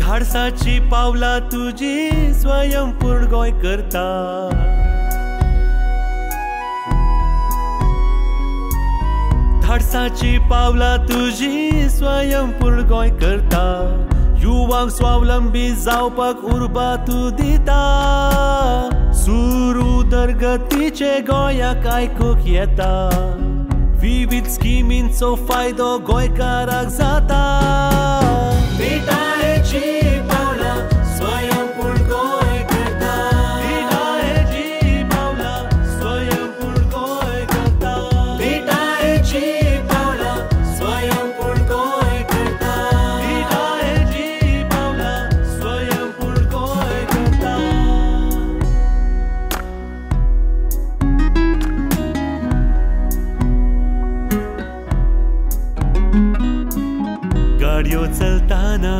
धाडसाची पावला तुझी स्वयंपूर्ण गोंय करता. धाडसाची पावला तुझी स्वयंपूर्ण गोंय करता. युवांक स्वावलंबी जावपाक उर्बा तूं दिता. सुरू उदरगतीचे गोंयाक आयकूंक येता. विविध स्किमींचो फायदो गोंयकाराक जाता. गाडयो चलताना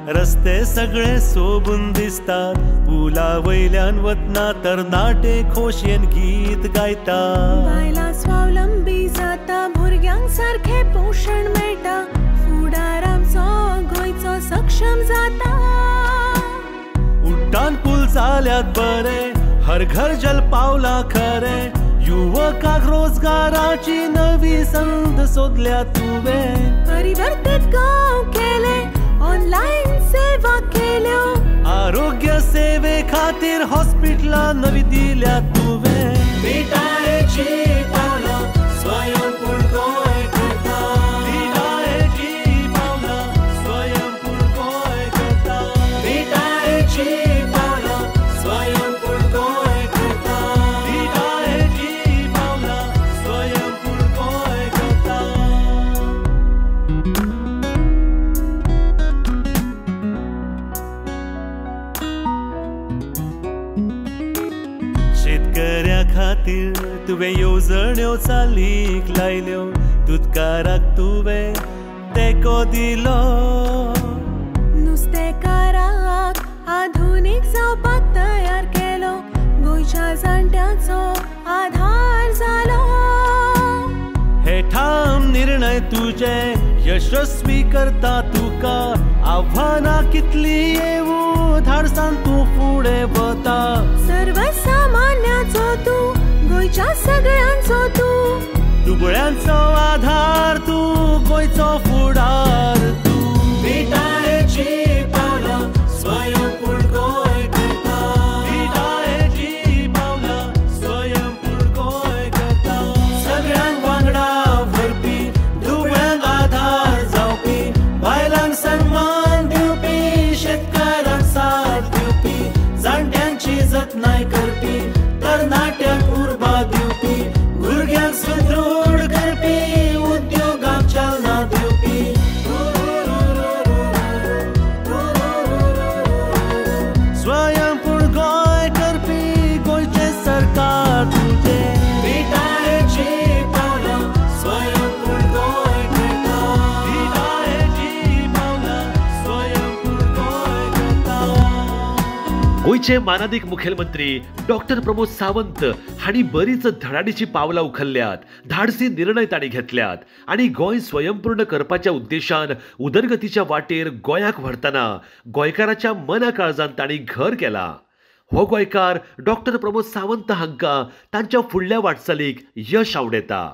रस्ते सगळे सोबून दिसतात. पुला वयल्यान वतना तरणाटे खोशयेन गीत गायता. बायलां स्वावलंबी जाता. भुरग्यांक सारखे पोषण मेळटा. फुडार आमचो गोंयचो सक्षम जाता. उड्डाण पूल जाल्यात बरे. हर घर जल पावला खरे. युवकाक रोजगाराची नवी संद सोदल्या तुवें. परिवर्तीत गांव केले. ऑनलायन सेवा केल्यो. आरोग्य सेवे खातीर हॉस्पिटलां नवी दिल्या तुवें. विटाळेची पावलां स्वयंपूर्ण गोंय करता. विटाळेची पावलां स्वयंपूर्ण गोंय करता. विटाळेची पावलां स्वयंपूर्ण गोंय करता. विटाळेची पावलां स्वयंपूर्ण गोंय करता. शेतकऱ्या खातीर तुवें येवजण्यो चालीक लायल्यो. दुधकाराक तुवें तेंको दिलो. नुस्तेकाराक आधुनीक जावपाक तयार केलो. गोंयच्या जाणट्यांचो आधार जालो. हे ठाम निर्णय तुजे यशस्वी करता तुका. आव्हानां कितली येवूं धाडसान तूं फुडें वता. सर्वसामान्याचो तूं. गोंयच्या सगळ्यांचो तूं. दुबळ्यांचो आधार तूं. गोंयचो फुडार तूं. विटाळेची पावलां स्वयंपूर्ण गोंय करता. विटाळेची पावलां स्वयंपूर्ण गोंय करता. सगळ्यांक वांगडा व्हरपी. दुबळ्यांक आधार जावपी. बायलांक सन्मान दिवपी. शेतकारांक साथ दिवपी. जाणट्यांची जतनाय करपी. तरणाट्यांक उर्बा दिवपी. भुरग्यांक सुदृढ करपी. उद्योगाक चालना दिवपी. स्वयंपूर्ण गोंय करपी गोंयचें सरकार तुजें. विटाळेची पावलां स्वयंपूर्ण गोंय करता. विटाळेची पावलां स्वयंपूर्ण गोंय करता. गोंयचे मानादीक मुखेलमंत्री डॉक्टर प्रमोद सावंत हांणी बरीच धडाडीची पावलां उखल्ल्यात. धाडसी निर्णय तांणी घेतल्यात आनी गोंय स्वयंपूर्ण करपाच्या उद्देशान उदरगतीच्या वाटेर गोंयाक व्हरतना गोंयकाराच्या मना काळजांत तांणी घर केलां. हो गोंयकार डॉक्टर प्रमोद सावंत हांकां तांच्या फुडल्या वाटचालीक यश आवडेता.